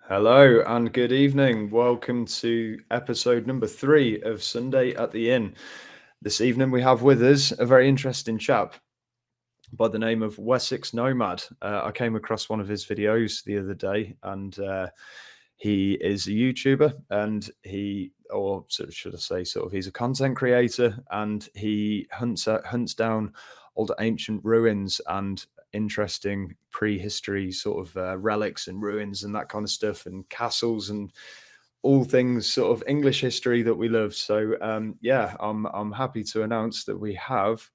Hello and good evening. Welcome to episode number 3 of Sunday at the Inn. This evening we have with us a very interesting chap by the name of Wessex Nomad. I came across one of his videos the other day, and he is a YouTuber, and should I say, he's a content creator, and he hunts down old ancient ruins and interesting prehistory relics and ruins and that kind of stuff, and castles and all things sort of English history that we love. So I'm happy to announce that we have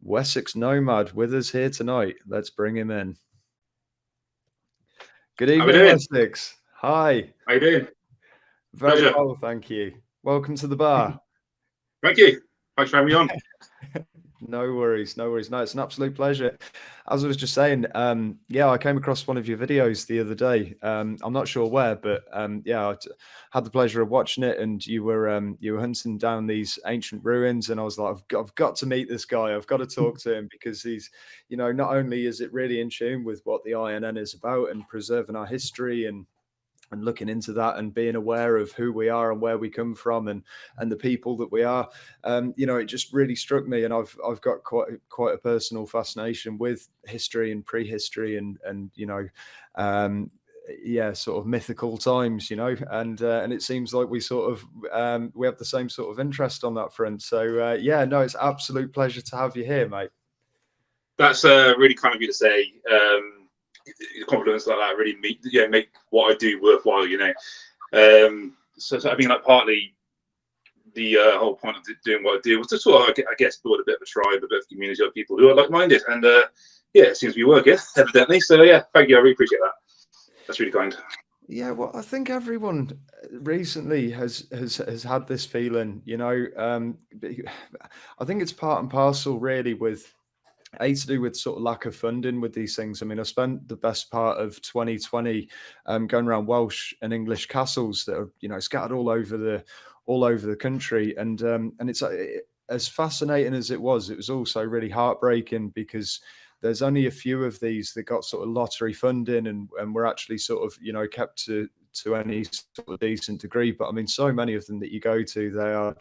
Wessex Nomad with us here tonight. Let's bring him in. Good How we evening, doing? Wessex. Hi. How you doing? Very Pleasure. well, thank you. Welcome to the bar. Thank you. Thanks for having me on. No worries, no worries. No, it's an absolute pleasure. As I was just saying, I came across one of your videos the other day. I'm not sure where, but had the pleasure of watching it, and you were hunting down these ancient ruins, and I was like, I've got to meet this guy. I've got to talk to him because he's, not only is it really in tune with what the INN is about and preserving our history and looking into that and being aware of who we are and where we come from and the people that we are. It just really struck me, and I've got quite a personal fascination with history and prehistory and sort of mythical times, and it seems like we we have the same sort of interest on that front. So it's absolute pleasure to have you here, mate. That's really kind of you to say. Compliments like that really make what I do worthwhile. So I mean, like partly the whole point of doing what I do was to sort of, I guess, build a bit of a tribe, a bit of community of people who are like-minded, and it seems to be working evidently. So thank you. I really appreciate that. That's really kind. Yeah, well, I think everyone recently has had this feeling, I think it's part and parcel really with to do with sort of lack of funding with these things. I mean, I spent the best part of 2020 going around Welsh and English castles that are, scattered all over the country, and it's as fascinating as it was also really heartbreaking because there's only a few of these that got sort of lottery funding and were actually sort of, kept to any sort of decent degree. But I mean, so many of them that you go to,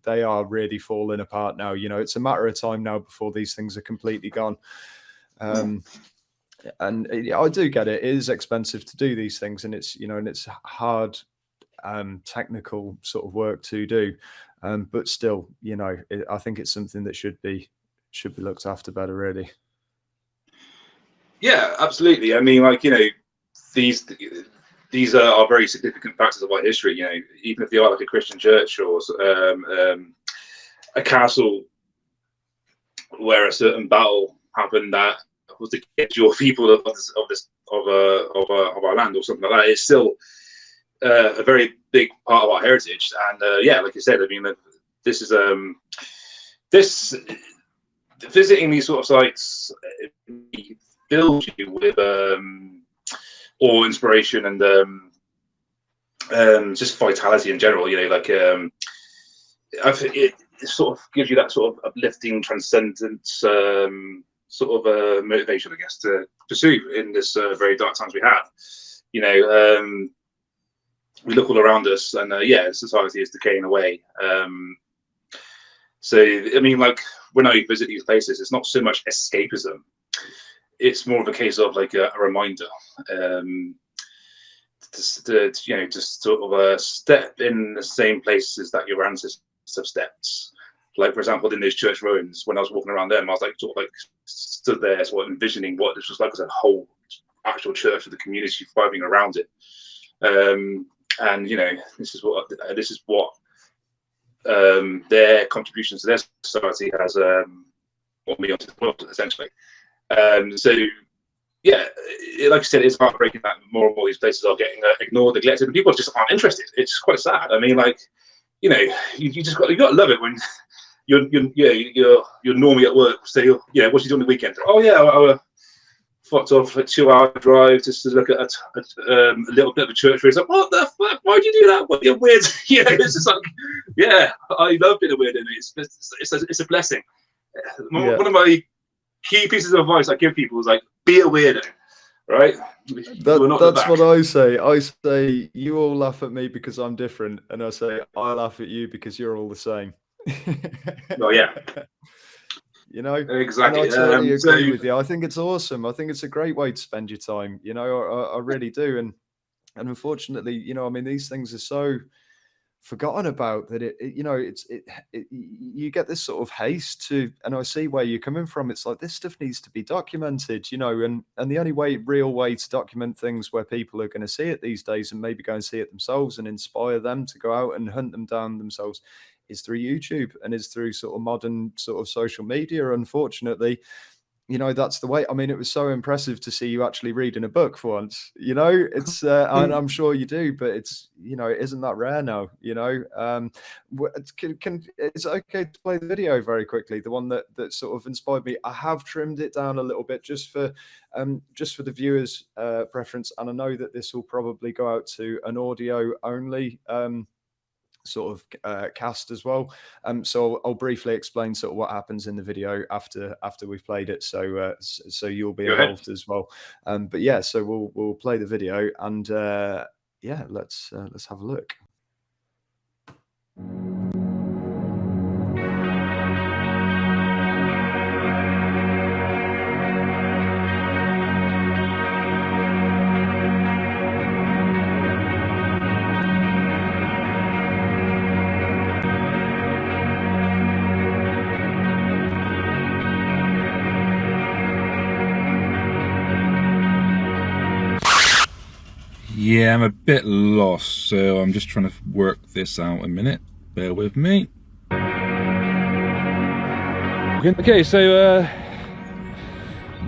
they are really falling apart now. It's a matter of time now before these things are completely gone. And I do get it. It is expensive to do these things, and it's hard, technical sort of work to do. But still, I think it's something that should be looked after better, really. Yeah, absolutely. I mean, these are very significant factors of our history. Even if they are like a Christian church or a castle where a certain battle happened that was to get your people of our land or something like that, it's still a very big part of our heritage. And like you said, I mean, this is this visiting these sort of sites fills you with awe, inspiration, and just vitality in general. It sort of gives you that sort of uplifting, transcendent motivation, I guess, to pursue in this very dark times we have. We look all around us, and society is decaying away. So I mean, like when I visit these places, it's not so much escapism. It's more of a case of like a reminder, just sort of step in the same places that your ancestors have stepped. Like for example, in those church ruins, when I was walking around them, I was like sort of like stood there, sort of envisioning what this was like as a whole actual church with the community thriving around it. And this is what their contributions to their society has brought me onto the world, essentially. So like I said, it's heartbreaking that more and more these places are getting ignored, neglected, and people just aren't interested. It's quite sad. I mean, like, you got to love it when you're normally at work. Say, what you doing the weekend? Oh yeah, I fucked off a 2-hour drive just to look at a little bit of a church. It's like, what the fuck? Why'd you do that? What, you're weird. It's just like, I love being a weird, and it's a blessing. One of my key pieces of advice I give people is like, be a weirdo. right? We're not the That's back. what I say. I say you all laugh at me because I'm different, and I say I laugh at you because you're all the same. Oh yeah, You know, and I exactly. totally So agree with you. I think it's awesome. I think it's a great way to spend your time. You know, I really do. And unfortunately, you know, I mean, these things are so forgotten about that you know you get this sort of haste to, and I see where you're coming from. It's like this stuff needs to be documented, you know, and the only real way to document things where people are going to see it these days and maybe go and see it themselves and inspire them to go out and hunt them down themselves is through YouTube and is through sort of modern sort of social media. Unfortunately, you know, that's the way. I mean, it was so impressive to see you actually reading a book for once. You know, it's and I'm sure you do, but it's, you know, it isn't that rare now. You know, can it's okay to play the video very quickly? The one that sort of inspired me. I have trimmed it down a little bit just for the viewers' preference, and I know that this will probably go out to an audio only sort of cast as well. So I'll briefly explain sort of what happens in the video after we've played it, so so you'll be involved as well. But yeah, so we'll play the video and yeah, let's have a look. Yeah, I'm a bit lost, so I'm just trying to work this out a minute. Bear with me. Okay, so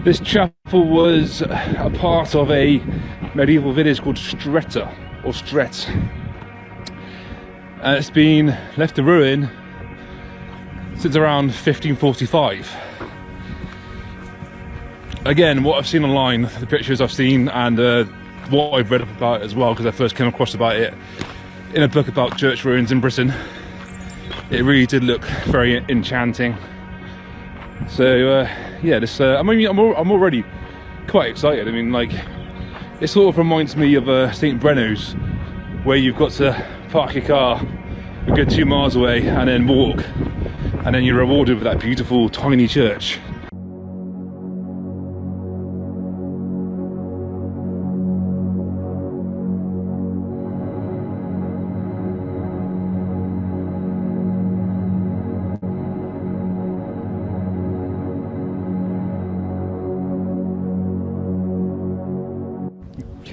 this chapel was a part of a medieval village called Stretta, or Stret. And it's been left to ruin since around 1545. Again, what I've seen online, the pictures I've seen, and what I've read up about it as well, because I first came across about it in a book about church ruins in Britain. It really did look very enchanting. So yeah, this I'm already quite excited. I mean, like, it sort of reminds me of St. Brenno's, where you've got to park your car a good 2 miles away and then walk, and then you're rewarded with that beautiful tiny church.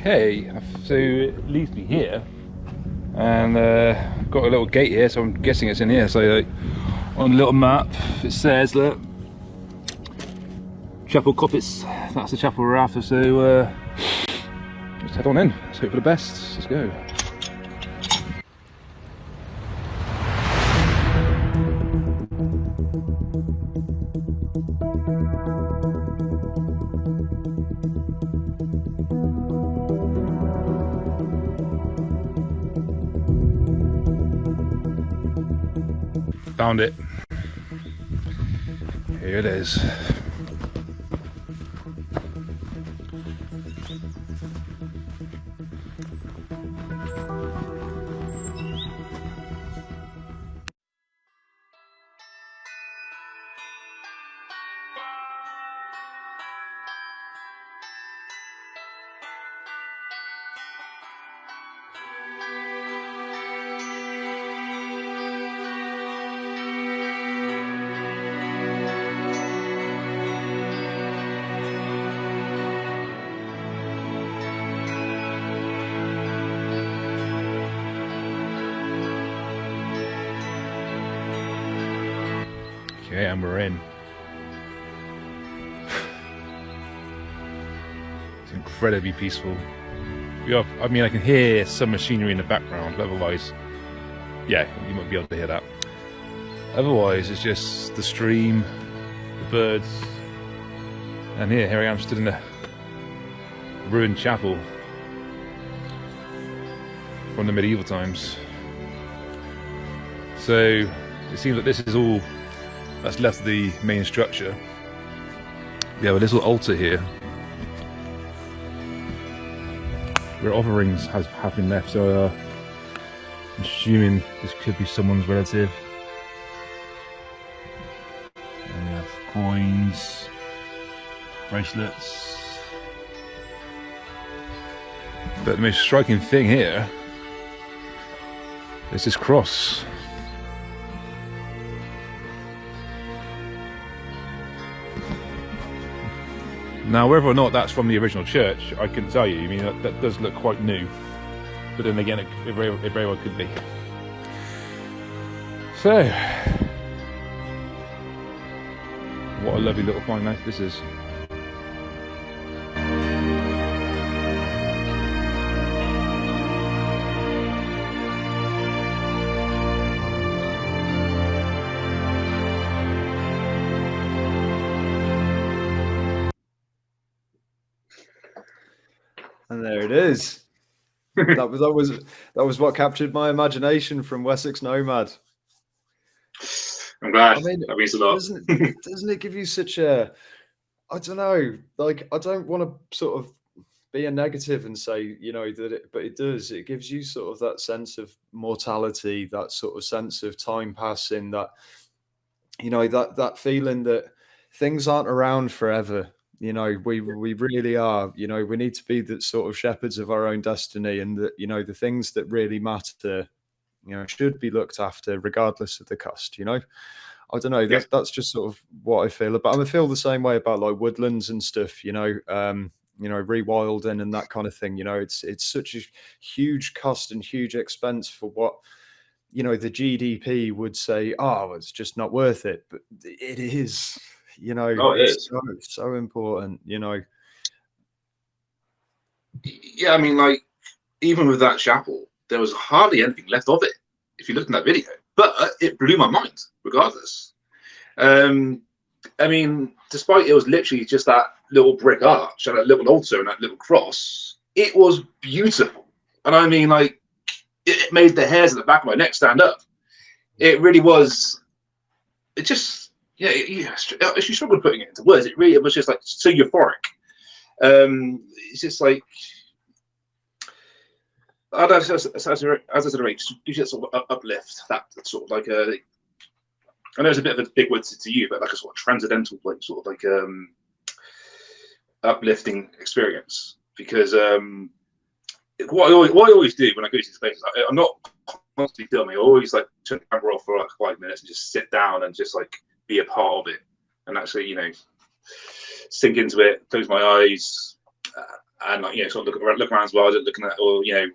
Okay, so it leads me here, and got a little gate here, so I'm guessing it's in here. So on the little map it says that Chapel Coppets, that's the chapel we're after, so let's head on in. Let's hope for the best. Let's go. Found it. Here it is. Okay, and we're in. It's incredibly peaceful. I mean, I can hear some machinery in the background, but otherwise, yeah, you might be able to hear that. Otherwise, it's just the stream, the birds, and here I am stood in a ruined chapel from the medieval times. So it seems that this is all that's left of the main structure. We have a little altar here, where other rings have been left. So I'm assuming this could be someone's relative. And we have coins, bracelets. But the most striking thing here is this cross. Now, whether or not that's from the original church, I couldn't tell you. I mean, that does look quite new. But then again, it very well could be. So, what a lovely little find this is. And there it is. that was what captured my imagination from Wessex Nomad. I'm glad. I mean, that means a lot. Doesn't it give you such a, I don't know, like, I don't want to sort of be a negative and say, you know, that it, but it does. It gives you sort of that sense of mortality, that sort of sense of time passing, that, you know, that feeling that things aren't around forever. You know, we really are. You know, we need to be the sort of shepherds of our own destiny, and that, you know, the things that really matter, you know, should be looked after regardless of the cost. You know, I don't know. That's just sort of what I feel about. I feel the same way about like woodlands and stuff. You know, rewilding and that kind of thing. You know, it's such a huge cost and huge expense for what, you know, the GDP would say, oh, it's just not worth it, but it is. You know, it's so important, you know. Yeah, I mean, like, even with that chapel, there was hardly anything left of it, if you looked in that video. But it blew my mind, regardless. I mean, despite it was literally just that little brick arch and that little altar and that little cross, it was beautiful. And I mean, like, it made the hairs at the back of my neck stand up. It really was, it just, yeah, if you struggle putting it into words, it was just like so euphoric. It's just like, as I said, you just sort of uplift that sort of like a, I know it's a bit of a big word to you, but like a sort of transcendental, like sort of like uplifting experience. Because what I always do when I go to these places, I'm not constantly filming. I always like turn the camera off for like 5 minutes and just sit down and just like be a part of it and actually, you know, sink into it, close my eyes, and like, you know, sort of look around as well, looking at, or, you know,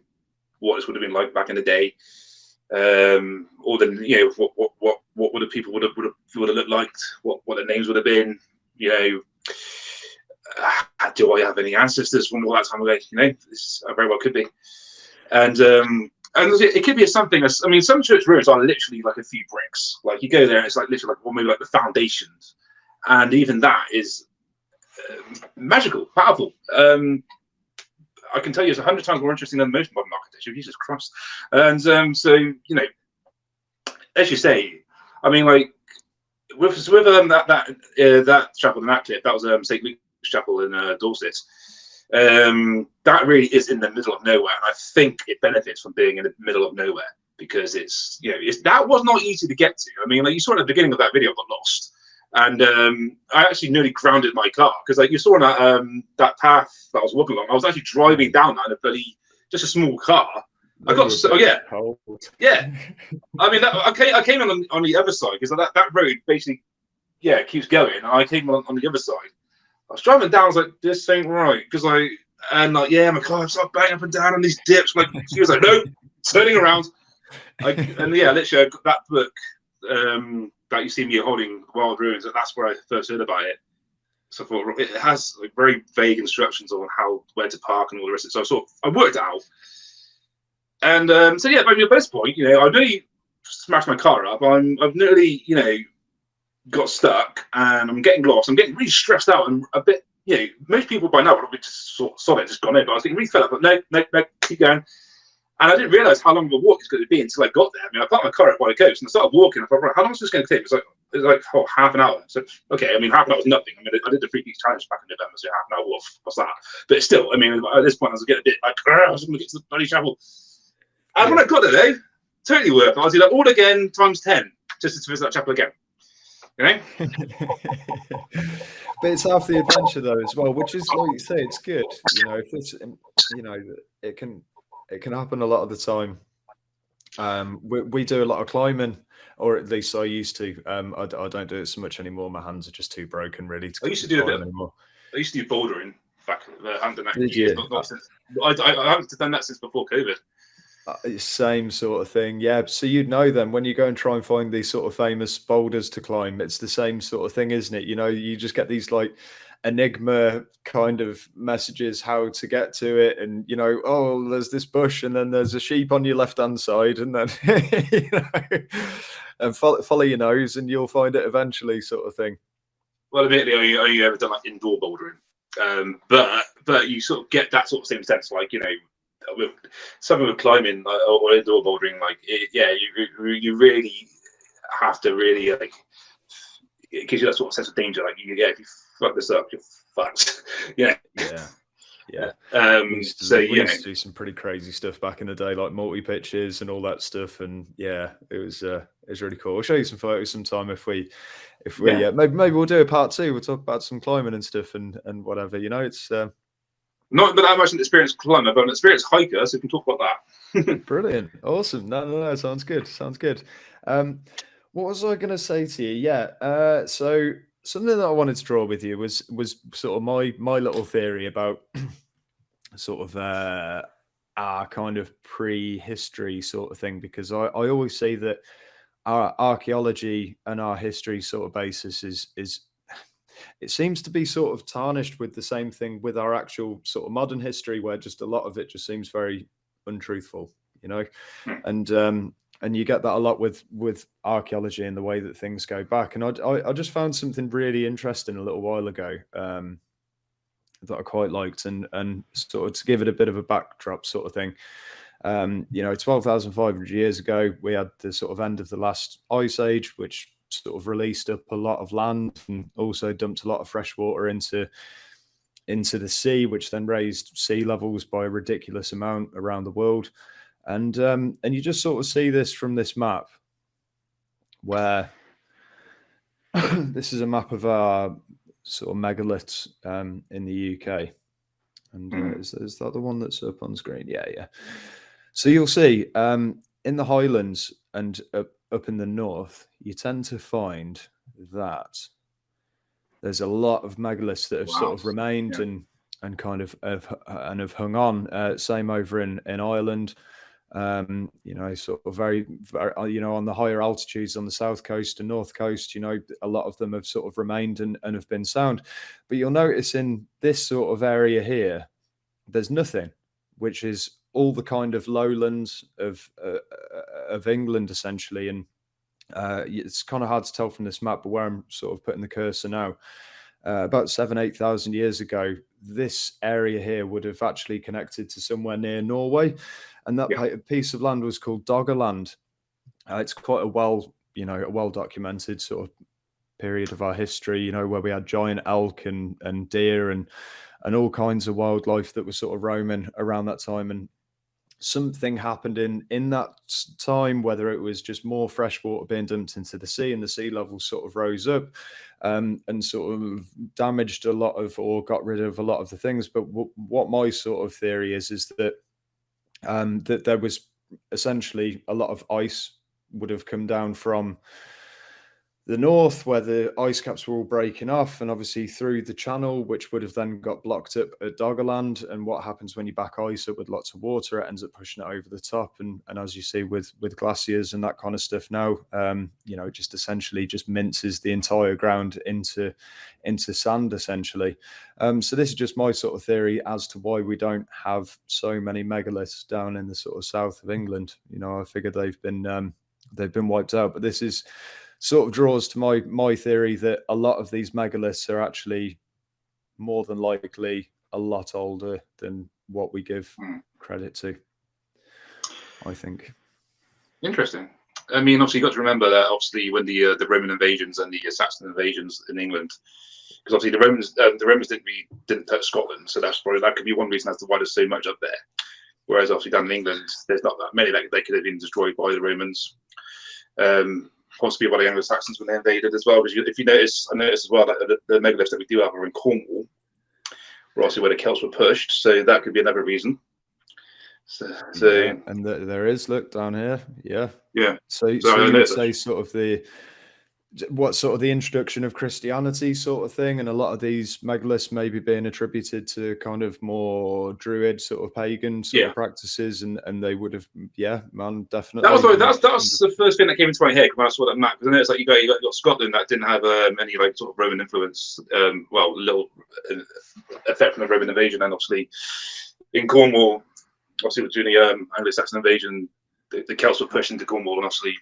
what this would have been like back in the day, or then, you know, what would the people would have looked like, what their names would have been, you know, do I have any ancestors from all that time ago? You know, this very well could be, and it could be something. I mean, some church ruins are literally like a few bricks. Like you go there, and it's like literally like, well, maybe like the foundations, and even that is magical, powerful. I can tell you, it's 100 times more interesting than most modern architecture. Jesus Christ! And so, you know, as you say, I mean, like with that chapel in that clip, that was St. Luke's Chapel in Dorset. That really is in the middle of nowhere, and I think it benefits from being in the middle of nowhere because it's, you know, that was not easy to get to. I mean, like you saw at the beginning of that video, I got lost, and I actually nearly grounded my car because, like, you saw that path that I was walking along. I was actually driving down that in a bloody just a small car. I got yeah. I mean, I came on the other side because that road basically keeps going, and I came on the other side. I was driving down. I was like, "This ain't right," because my car started banging up and down on these dips. Like, she was like, "No, turning around." Literally, I got that book that you see me holding, Wild Ruins. And that's where I first heard about it. So I thought it has like very vague instructions on where to park and all the rest of it. So I worked it out. And by this point, you know, I nearly smashed my car up. I've nearly, you know, got stuck, and I'm getting lost. I'm getting really stressed out and a bit, you know, most people by now would have just sort of just gone in, but I was getting really fed up. But no, keep going. And I didn't realise how long of a walk it's going to be until I got there. I mean, I parked my car up by the coast and I started walking. I thought, right, how long is this going to take? It's like, It was like half an hour. So okay, I mean half an hour was nothing. I mean I did the 3 weeks challenge back in November, so half an hour what's that? But still, I mean at this point I was getting a bit like I was going to get to the bloody chapel. And when I got there, though, totally worth it. I was like all again times 10 just to visit that chapel again. You know. But it's half the adventure though as well, which is like you say, it's good. You know, if it's it can happen a lot of the time. We do a lot of climbing, or at least I used to. I don't do it so much anymore. My hands are just too broken, really. I used to do a bit. Anymore. I used to do bouldering back. I haven't done that in Did years. you? Not since. I haven't done that since before COVID. Same sort of thing, yeah. So you'd know then when you go and try and find these sort of famous boulders to climb, it's the same sort of thing, isn't it? You know, you just get these like enigma kind of messages how to get to it, and you know, oh, there's this bush, and then there's a sheep on your left hand side, and then you know, and follow your nose, and you'll find it eventually, sort of thing. Well, admittedly, I only ever done like indoor bouldering, but you sort of get that sort of same sense, like you know. With something with climbing or indoor bouldering, like you really have to really like it gives you that sort of sense of danger. Like if you fuck this up, you're fucked. Yeah. We used to do some pretty crazy stuff back in the day, like multi pitches and all that stuff, and yeah, it was really cool. I'll show you some photos sometime if we maybe we'll do a part 2. We'll talk about some climbing and stuff and whatever. You know, it's. Not that much an experienced climber, but an experienced hiker, so we can talk about that. Brilliant. Awesome. No. Sounds good. What was I going to say to you? Yeah. So something that I wanted to draw with you was sort of my little theory about sort of our kind of prehistory sort of thing, because I always say that our archaeology and our history sort of basis is it seems to be sort of tarnished with the same thing with our actual sort of modern history, where just a lot of it just seems very untruthful, you know, and you get that a lot with archaeology and the way that things go back. And I just found something really interesting a little while ago that I quite liked, and sort of to give it a bit of a backdrop sort of thing. You know, 12,500 years ago, we had the sort of end of the last ice age, which sort of released up a lot of land and also dumped a lot of fresh water into the sea, which then raised sea levels by a ridiculous amount around the world. And you just sort of see this from this map, where this is a map of our sort of megaliths in the UK. And is that the one that's up on screen? Yeah. So you'll see in the Highlands and up in the north, you tend to find that there's a lot of megaliths that have sort of remained and kind of have hung on. Same over in Ireland. You know, sort of very, you know, on the higher altitudes on the south coast and north coast, you know, a lot of them have sort of remained and have been sound. But you'll notice in this sort of area here, there's nothing, which is all the kind of lowlands of England essentially. And it's kind of hard to tell from this map, but where I'm sort of putting the cursor now, about 7,000-8,000 years ago, this area here would have actually connected to somewhere near Norway, and that piece of land was called Doggerland. It's quite a well documented sort of period of our history, you know, where we had giant elk and deer and all kinds of wildlife that was sort of roaming around that time. And something happened in that time, whether it was just more fresh water being dumped into the sea and the sea level sort of rose up and sort of damaged a lot of, or got rid of a lot of the things. But what my sort of theory is that that there was essentially a lot of ice would have come down from the north, where the ice caps were all breaking off, and obviously through the channel, which would have then got blocked up at Doggerland. And what happens when you back ice up with lots of water, it ends up pushing it over the top. And as you see with glaciers and that kind of stuff now, you know, just essentially just minces the entire ground into sand essentially. So this is just my sort of theory as to why we don't have so many megaliths down in the sort of south of England. You know, I figured they've been wiped out, but this is sort of draws to my theory that a lot of these megaliths are actually more than likely a lot older than what we give credit to, I think. Interesting. I mean, obviously, you've got to remember that obviously when the Roman invasions and the Saxon invasions in England, because obviously the Romans didn't touch Scotland, so that could be one reason as to why there's so much up there. Whereas obviously down in England, there's not that many that they could have been destroyed by the Romans. Possibly by the Anglo-Saxons when they invaded as well. Because if you notice, I noticed as well that the megaliths that we do have are in Cornwall, where obviously where the Celts were pushed. So that could be another reason. So yeah, and there is, look down here, yeah. So you would say sort of the introduction of Christianity sort of thing, and a lot of these megaliths maybe being attributed to kind of more Druid sort of pagan sort of practices, and they would have, man, definitely. That was the first thing that came into my head when I saw that map, because I know it's like you got Scotland that didn't have any like sort of Roman influence, little effect from the Roman invasion, and obviously in Cornwall, obviously during the Anglo-Saxon invasion, the Celts were pushed into Cornwall, and obviously.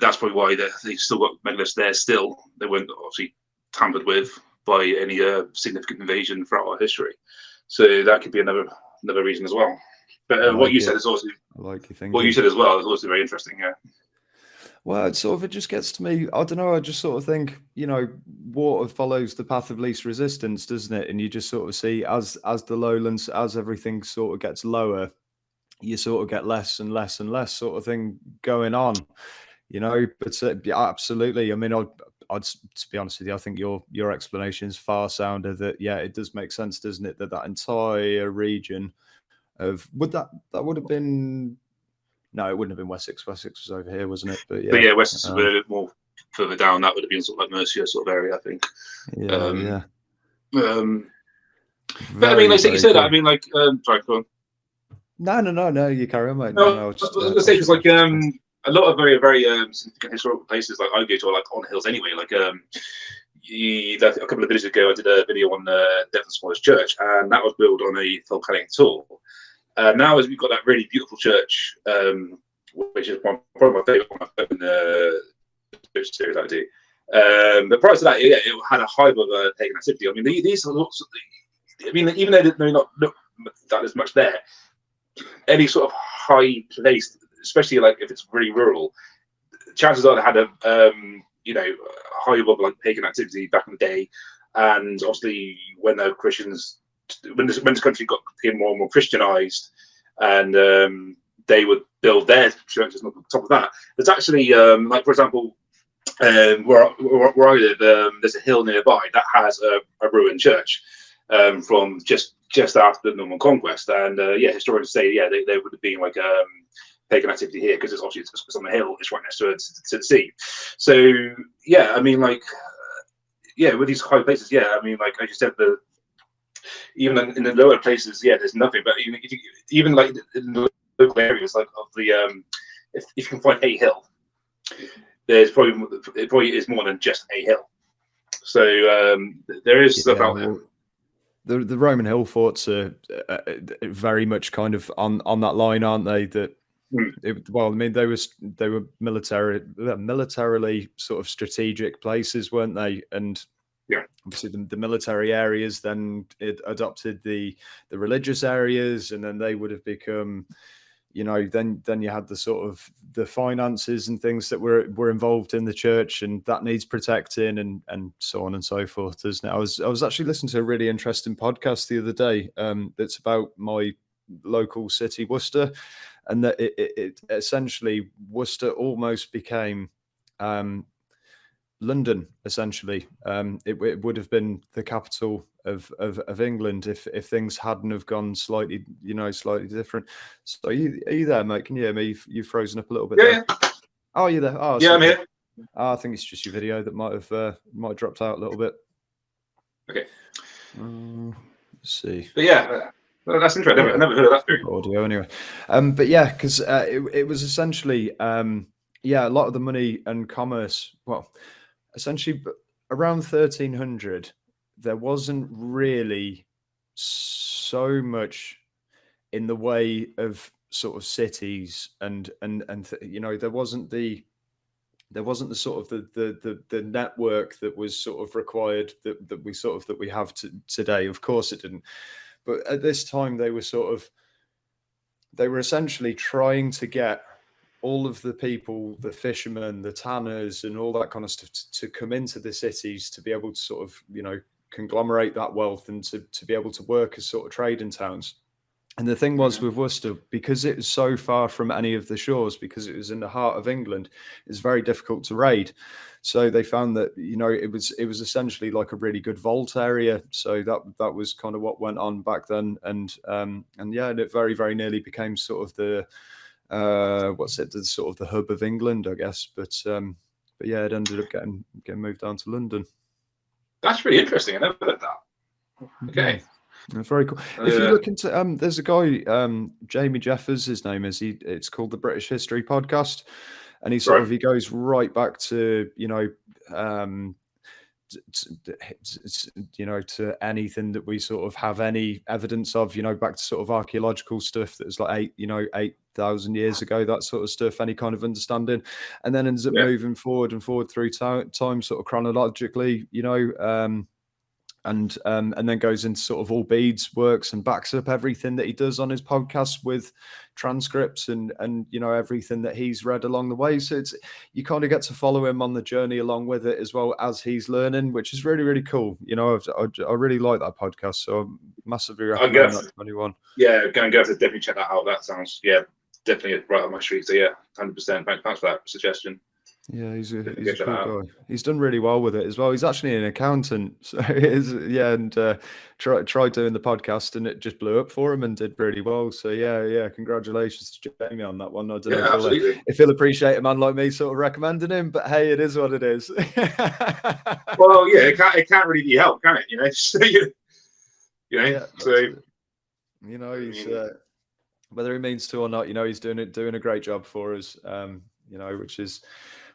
That's probably why they still got megaliths there. Still, they weren't obviously tampered with by any significant invasion throughout our history. So that could be another reason as well. But what you said is also what you said as well is also very interesting. Yeah. Well, it just gets to me. I don't know. I just sort of think, water follows the path of least resistance, doesn't it? And you just sort of see as the lowlands, as everything sort of gets lower, you sort of get less and less and less sort of thing going on. But absolutely. I mean, I'd to be honest with you, I think your explanation is far sounder. That it does make sense, doesn't it? That entire region of would have been no, it wouldn't have been Wessex. Wessex was over here, wasn't it? But Wessex was a bit more further down. That would have been sort of like Mercia sort of area, I think. But I mean, like you said, cool. I mean, like, sorry, go on. No, you carry on, mate. No, I was going to say, because like a lot of very, very significant historical places like I go to are like on hills anyway. Like a couple of videos ago, I did a video on Devon's smallest church, and that was built on a volcanic tour. Now, as we've got that really beautiful church, which is probably my favourite one in the series I do. But prior to that, it had a hive of pagan activity. I mean, these are lots of. Even though they may not look that as much there, any sort of high place, especially like if it's really rural, chances are they had a hive of like pagan activity back in the day. And obviously, when the Christians, when this country became more and more Christianized, and they would build their churches on top of that. There's actually, like for example, where I live, there's a hill nearby that has a ruined church from just after the Norman conquest, and historians say they would have been like pagan activity here because it's obviously it's on the hill, it's right next to the sea. So I mean like with these high places, I mean like as you said, even in the lower places, there's nothing. But even like in the local areas, like of the if you can find a hill, it probably is more than just a hill. So there is stuff out there. The Roman hill forts are very much kind of on that line, aren't they? That I mean, they were militarily sort of strategic places, weren't they? And obviously the military areas then it adopted the religious areas, and then they would have become, then you had the sort of the finances and things that were involved in the church, and that needs protecting, and so on and so forth, isn't it? I was actually listening to a really interesting podcast the other day that's about my local city, Worcester, and that it essentially Worcester almost became London, essentially. It would have been the capital of England if things hadn't have gone slightly different. So are you there, mate? Can you hear me? You've frozen up a little bit. Yeah. Oh, you're there. Oh, I'm here. I think it's just your video that might have dropped out a little bit. Okay. Let's see. But well, that's interesting. I've never heard of that theory. Audio anyway. But because it was essentially a lot of the money and commerce. Well, essentially around 1300, there wasn't really so much in the way of sort of cities and there wasn't the sort of the network that was sort of required that we have today. Of course it didn't, but at this time they were essentially trying to get all of the people, the fishermen, the tanners, and all that kind of stuff to come into the cities to be able to sort of, conglomerate that wealth and to be able to work as sort of trading towns. And the thing was with Worcester, because it was so far from any of the shores, because it was in the heart of England, it's very difficult to raid. So they found that it was essentially like a really good vault area. So that was kind of what went on back then, and yeah, and it very, very nearly became sort of the the sort of the hub of England, I guess. But yeah, it ended up getting moved down to London. That's really interesting. I never heard that. Okay. That's very cool. If you look into there's a guy, Jamie Jeffers, his name is, it's called the British History Podcast, and he goes right back to to anything that we sort of have any evidence of, back to sort of archaeological stuff that was like 8,000 years ago, that sort of stuff, any kind of understanding, and then ends up moving forward through time sort of chronologically, and then goes into sort of all Bede's works and backs up everything that he does on his podcast with transcripts and everything that he's read along the way. So you kind of get to follow him on the journey along with it as well as he's learning, which is really, really cool. I really like that podcast, so I massively recommend that to anyone. Yeah, going to definitely check that out. That sounds definitely right on my street. So 100%. Thanks for that suggestion. Yeah, he's a cool guy. He's done really well with it as well. He's actually an accountant, so and tried doing the podcast, and it just blew up for him and did really well. So yeah, congratulations to Jamie on that one. I don't know if he'll appreciate a man like me sort of recommending him, but hey, it is what it is. Well, yeah, it can't really be helped, can it? So, he's whether he means to or not, he's doing a great job for us.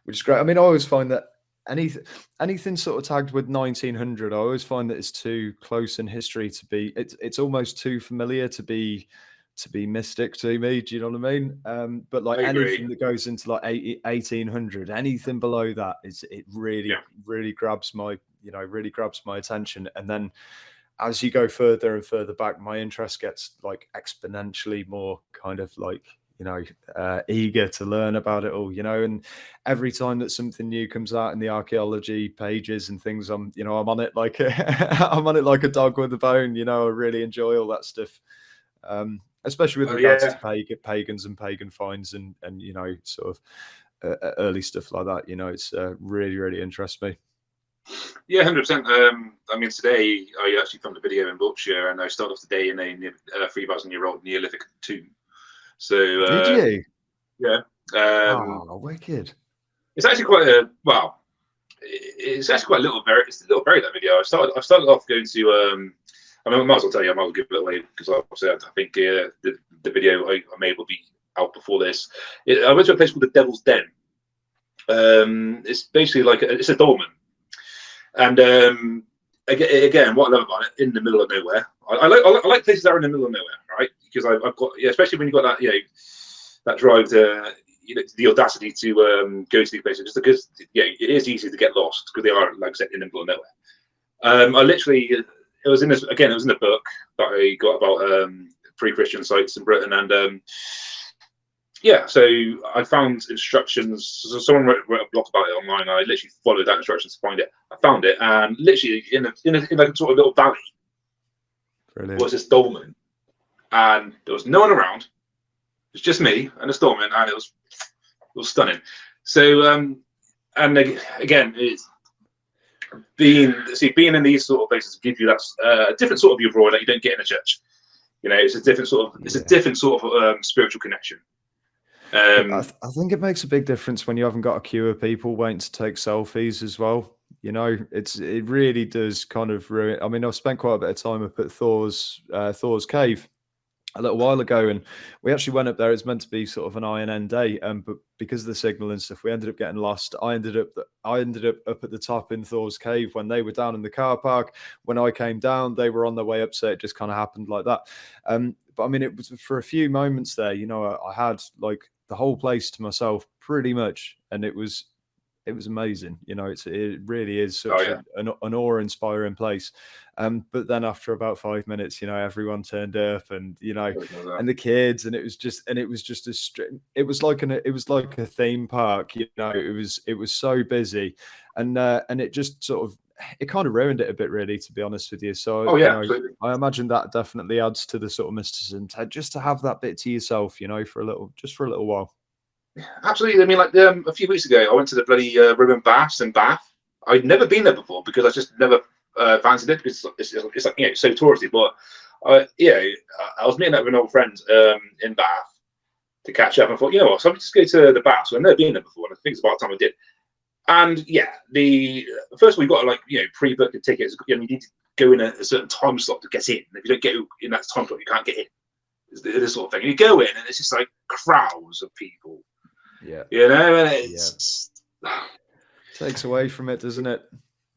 Which is great. I mean, I always find that anything sort of tagged with 1900, I always find that it's too close in history to be. It's almost too familiar to be mystic to me. Do you know what I mean? But like anything that goes into like 1800, anything below that it really grabs my attention. And then as you go further and further back, my interest gets like exponentially more kind of like eager to learn about it all, and every time that something new comes out in the archaeology pages and things, I'm on it like I'm on it like a dog with a bone. I really enjoy all that stuff, especially with regards to pagans and pagan finds and sort of early stuff like that. It's really, really interests me. Yeah, 100%. I mean, today I actually filmed a video in Wiltshire, and I started off the day in a 3,000-year-old Neolithic tomb. So did you? Yeah. Wicked. It's actually quite it's actually quite a little buried, that video. I started off going to I might as well tell you, I might as well give it away because obviously I think the video I made will be out before this. I went to a place called the Devil's Den. It's basically it's a dolmen, and again, what I love about it, in the middle of nowhere. I like places that are in the middle of nowhere, right? Because I've got, especially when you've got that, that drive to, the audacity to go to these places, just because, it is easy to get lost because they are, like I said, in the middle of nowhere. I literally, it was in a book that I got about pre-Christian sites in Britain, and so I found instructions. So someone wrote a blog about it online. I literally followed that instructions to find it. I found it, and literally in like a sort of little valley, was this dolmen, and there was no one around. It was just me and the dolmen, and it was stunning. So, and again, it's being in these sort of places give you that different sort of view of Roy that you don't get in a church. It's a different sort of spiritual connection. I think it makes a big difference when you haven't got a queue of people waiting to take selfies as well. It really does kind of ruin. I mean, I've spent quite a bit of time up at Thor's cave a little while ago, and we actually went up there. It's meant to be sort of an INN day, but because of the signal and stuff, we ended up getting lost. I ended up up at the top in Thor's cave when they were down in the car park. When I came down, they were on their way up, so it just kind of happened like that. But I mean, it was for a few moments there. I had like the whole place to myself pretty much, and it was it was amazing. You know, it really is Oh such yeah. an awe-inspiring place. But then after about 5 minutes, you know, everyone turned up, and you know, and the kids, and it was just it was like a theme park. You know, it was so busy, and it just sort of, it kind of ruined it a bit, really, to be honest with you. So, Oh you yeah, know, absolutely. I imagine that definitely adds to the sort of mysticism, just to have that bit to yourself, you know, for a little while. Absolutely. I mean, like a few weeks ago, I went to the bloody ribbon baths in Bath. I'd never been there before because I just never fancied it, because it's like, you know, so touristy. But yeah, I was meeting up with an old friend in Bath to catch up. And I thought, you know what, so I'll just go to the baths. I've never been there before, and I think it's about time I did. And yeah, first of all, you've got to, like, you know, pre-book the tickets. You need to go in a certain time slot to get in. If you don't get in that time slot, you can't get in. This sort of thing. And you go in, and it's just like crowds of people. Yeah, you know, and it's takes away from it, doesn't it?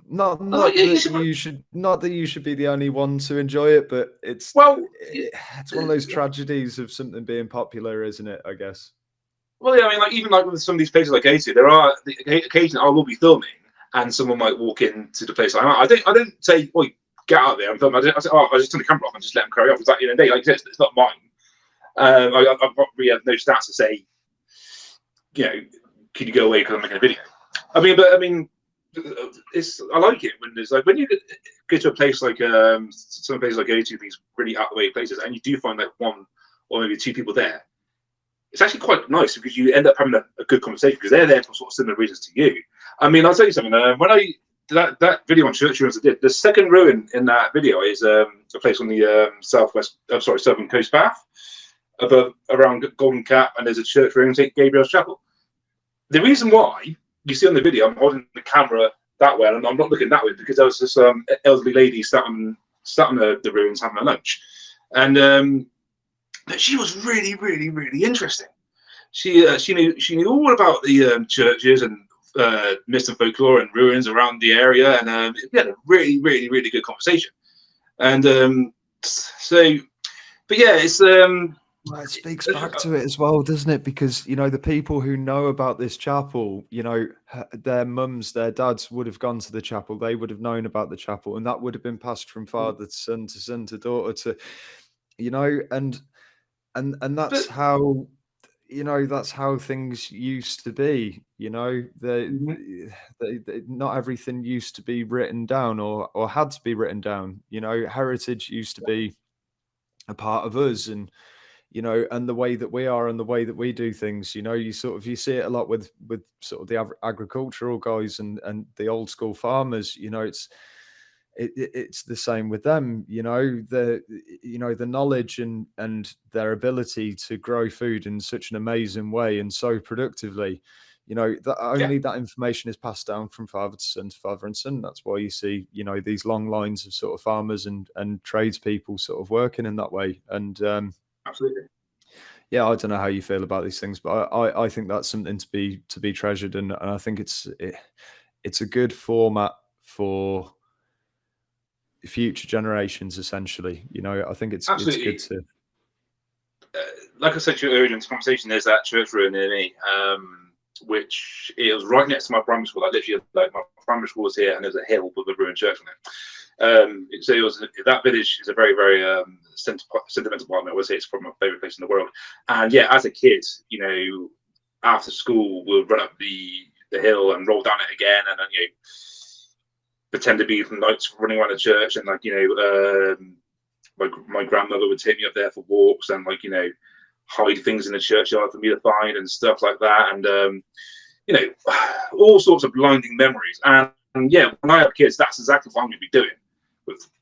Not yeah, that you should be the only one to enjoy it, but it's well, it's one of those tragedies of something being popular, isn't it? I guess. Well, yeah, I mean, like, even like with some of these places I go to, there are occasionally I will be filming, and someone might walk into the place. I don't say, "Oi, get out of there and film." I say, "Oh, I just turn the camera off and just let them carry on." It's like, you know, like it's not mine. I've probably have no stats to say, you know, can you go away because I'm making a video? I mean, I like it when there's like, when you go to a place like some places I go to, these really out of the way places, and you do find like one or maybe two people there. It's actually quite nice because you end up having a good conversation because they're there for sort of similar reasons to you. I mean, I'll tell you something. When I did that video on church ruins I did, the second ruin in that video is a place on the southern coast Bath, around Golden Cap, and there's a church ruin, St. Gabriel's Chapel. The reason why you see on the video, I'm holding the camera that way, and I'm not looking that way because there was this elderly lady sat on the ruins having a lunch, and she was really, really, really interesting. She knew all about the churches and myths and folklore and ruins around the area, and we had a really, really, really good conversation. And but yeah, it's Well, it speaks back to it as well, doesn't it? Because, you know, the people who know about this chapel, you know, their mums, their dads would have gone to the chapel. They would have known about the chapel, and that would have been passed from father to son to son to daughter to, you know, and that's how, you know, that's how things used to be. You know, not everything used to be written down or had to be written down. You know, heritage used to be a part of us, and you know, and the way that we are and the way that we do things. You know, you see it a lot with sort of the agricultural guys and the old school farmers. You know, it's the same with them. You know, the knowledge and their ability to grow food in such an amazing way and so productively. You know, that only that information is passed down from father to son to father and son. That's why you see, you know, these long lines of sort of farmers and tradespeople sort of working in that way. And absolutely. Yeah, I don't know how you feel about these things, but I think that's something to be treasured, and I think it's a good format for future generations. Essentially, you know, I think it's good to. Like I said to you earlier in this conversation, there's that church ruin near me, which is right next to my primary school. Like literally, like my primary school was here, and there's a hill with a ruined church on it. So that village is a very, very sentimental part of me. I would say it's probably my favorite place in the world. And yeah, as a kid, you know, after school, we'll run up the hill and roll down it again, and then, you know, pretend to be from nights running around the church, and like, you know, my grandmother would take me up there for walks, and like, you know, hide things in the churchyard for me to find and stuff like that, and you know, all sorts of blinding memories. And yeah, when I have kids, that's exactly what I'm going to be doing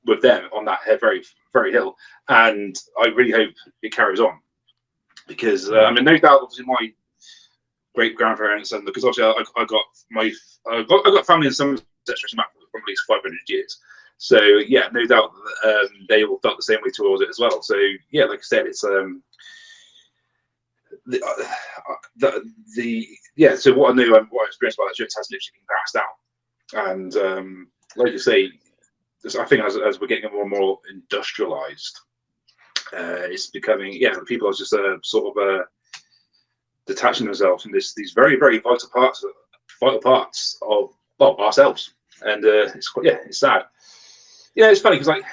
with them on that very, very hill. And I really hope it carries on, because I mean, no doubt, obviously, my great grandparents, and because obviously I got family in some from at least 500 years. So yeah, no doubt they all felt the same way towards it as well. So yeah, like I said, it's so what I knew and what I experienced about that church has literally been passed down. And like you say, I think as we're getting more and more industrialized, it's becoming, people are just sort of detaching themselves from these very, very vital parts vital parts of ourselves, and it's quite, it's sad. Yeah, it's funny because like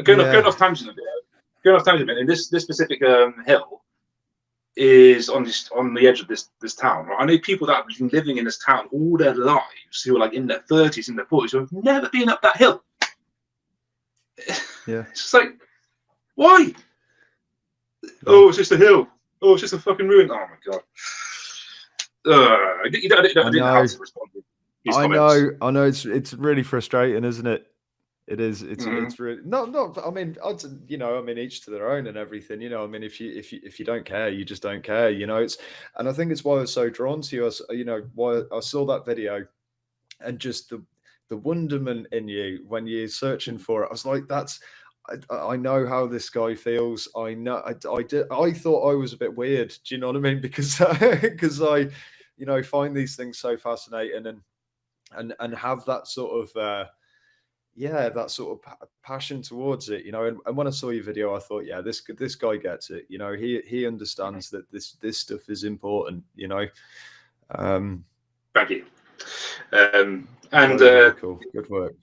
going off tangent a bit. Going off tangent a bit. And this specific hill is on the edge of this town. Right? I know people that have been living in this town all their lives who are like in their 30s, in their 40s, who have never been up that hill. Yeah, it's just like, why? Yeah. Oh, it's just a hill. Oh, it's just a fucking ruin. Oh my god. I didn't know how to respond to these comments. I know. It's really frustrating, isn't it? It is. It's really not. I mean, each to their own and everything. I mean, if you don't care, you just don't care. And I think it's why I was so drawn to you. Why I saw that video, and just the wonderment in you when you're searching for it. I was like, I know how this guy feels. I know. I did. I thought I was a bit weird. Do you know what I mean? Because I find these things so fascinating and have that sort of that sort of passion towards it, and when I saw your video, I thought, yeah, this guy gets it. He understands that this stuff is important. Thank you. Really cool. Good work.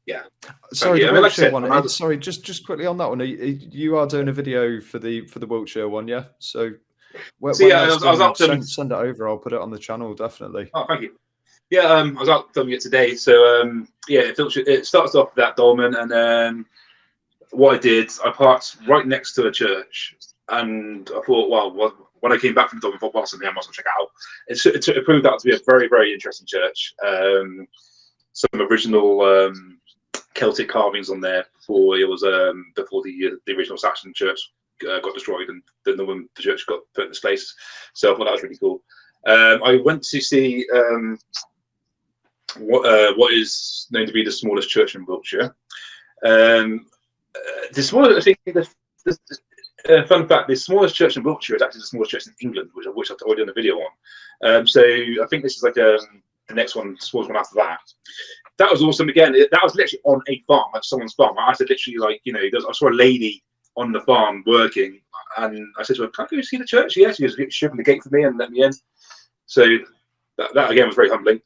Yeah. Sorry, the like Wiltshire one. Sorry, just quickly on that one. You are doing a video for the Wiltshire one, yeah? So send it over. I'll put it on the channel, definitely. Oh, thank you. Yeah, I was out filming it today. So it starts off with that dolman, and what I did, I parked right next to a church, and I thought, well, when I came back from the dolman, I thought, well, something I must check out. It proved out to be a very, very interesting church. Some original Celtic carvings on there before it was before the original Saxon church got destroyed, and then the church got put in its place. So I thought that was really cool. I went to see what is known to be the smallest church in Wiltshire. The smallest, I think, fun fact: the smallest church in Wiltshire is actually the smallest church in England, which I've already done a video on. So I think this is like the next one, the smallest one after that. That was awesome. Again, that was literally on a farm, like someone's farm. I said literally, like, I saw a lady on the farm working, and I said to her, "Can I go see the church?" Yes, she was opened the gate for me and let me in. So that again was very humbling.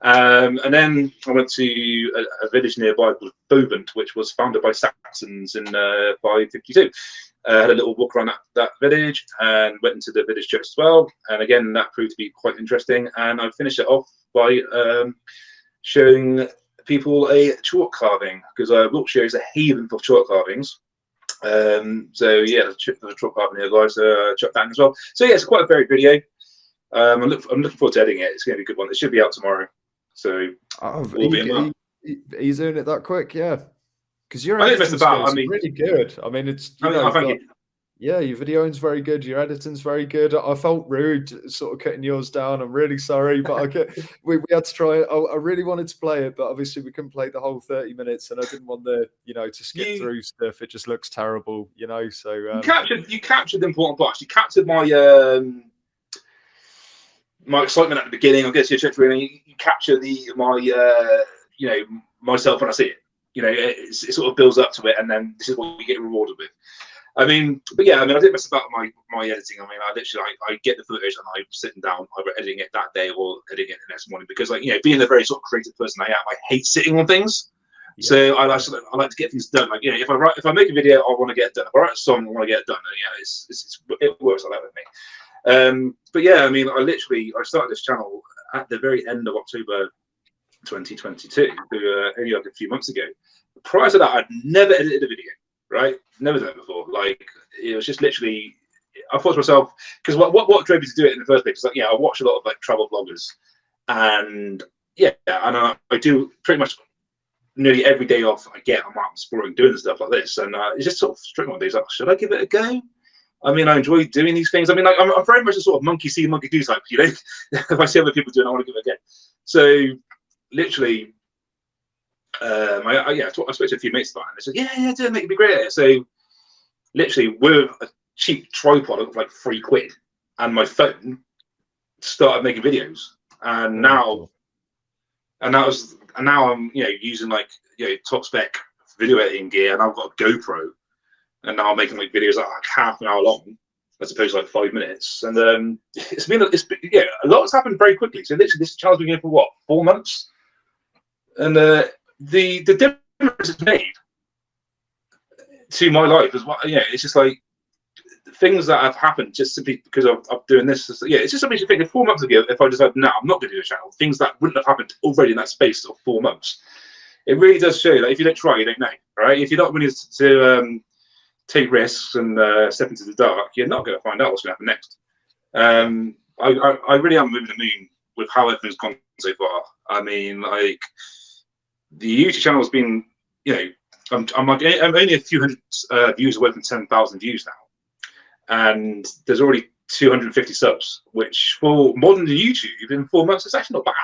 And then I went to a village nearby called Bovant, which was founded by Saxons in 552. Had a little walk around that village and went into the village church as well. And again, that proved to be quite interesting. And I finished it off by showing people a chalk carving, because Wiltshire is a haven for chalk carvings. So yeah, the chalk carving here, guys, chuck that in as well. So yeah, it's quite a varied video. I'm looking forward to editing it. It's going to be a good one. It should be out tomorrow. So he's doing it that quick, yeah. Because your editing skills are really good. I mean, it's thank you. Yeah, your videoing's very good. Your editing's very good. I felt rude, sort of cutting yours down. I'm really sorry, but we had to try it. I really wanted to play it, but obviously we couldn't play the whole 30 minutes, and I didn't want to skip through stuff. It just looks terrible, So you captured the important parts. You captured my my excitement at the beginning. I guess your church really. You capture myself when I see it. It sort of builds up to it, and then this is what we get rewarded with. I didn't mess about my editing. I get the footage and I'm sitting down, either editing it that day or editing it the next morning, because being the very sort of creative person I am, I hate sitting on things. Yeah. So I like to get things done. Like, if I make a video, I want to get it done. If I write a song, I want to get it done. And, it works like that with me. But yeah, I started this channel at the very end of October 2022, only like a few months ago. Prior to that, I'd never edited a video. Right, never done it before. Like, it was just literally, I thought to myself, because what drove me to do it in the first place is I watch a lot of travel bloggers, and I do pretty much nearly every day off I get, I'm out exploring, doing stuff like this, and it's just sort of struck me one day, like, should I give it a go? I enjoy doing these things. I'm very much a sort of monkey see, monkey do type. If I see other people doing it, I want to give it a go. So literally. I spoke to a few mates about it, and they said, yeah, do it, it'd be great. So literally with a cheap tripod of like £3 and my phone, started making videos, and now I'm using top spec video editing gear, and I've got a GoPro, and now I'm making videos that are like half an hour long, as opposed to like 5 minutes. And it's been a lot's happened very quickly. So literally, this channel's been going for what, 4 months, and the difference it's made to my life as well. Yeah, it's just like things that have happened just simply because of doing this. It's just something you think. 4 months ago, if I decided, no, I'm not going to do a channel, things that wouldn't have happened already in that space of 4 months. It really does show that if you don't try, you don't know, right? If you're not willing to take risks and step into the dark, you're not going to find out what's going to happen next. I really am moving the moon with how everything's gone so far. I mean, like, the YouTube channel has been, I'm only a few hundred views away from 10,000 views now, and there's already 250 subs, which for modern YouTube in 4 months is actually not bad.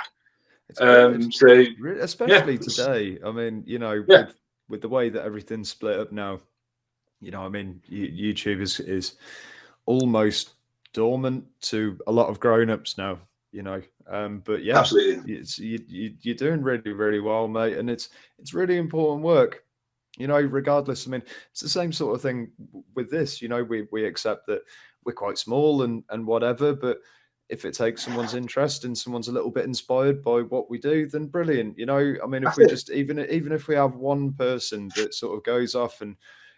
So especially today, I mean, with the way that everything's split up now, I mean, YouTube is almost dormant to a lot of grown-ups now, but yeah, absolutely, you're doing really, really well, mate, and it's really important work, regardless. I mean, it's the same sort of thing with this. We accept that we're quite small and whatever, but if it takes someone's interest and someone's a little bit inspired by what we do, then brilliant. I mean, if we just even if we have one person that sort of goes off and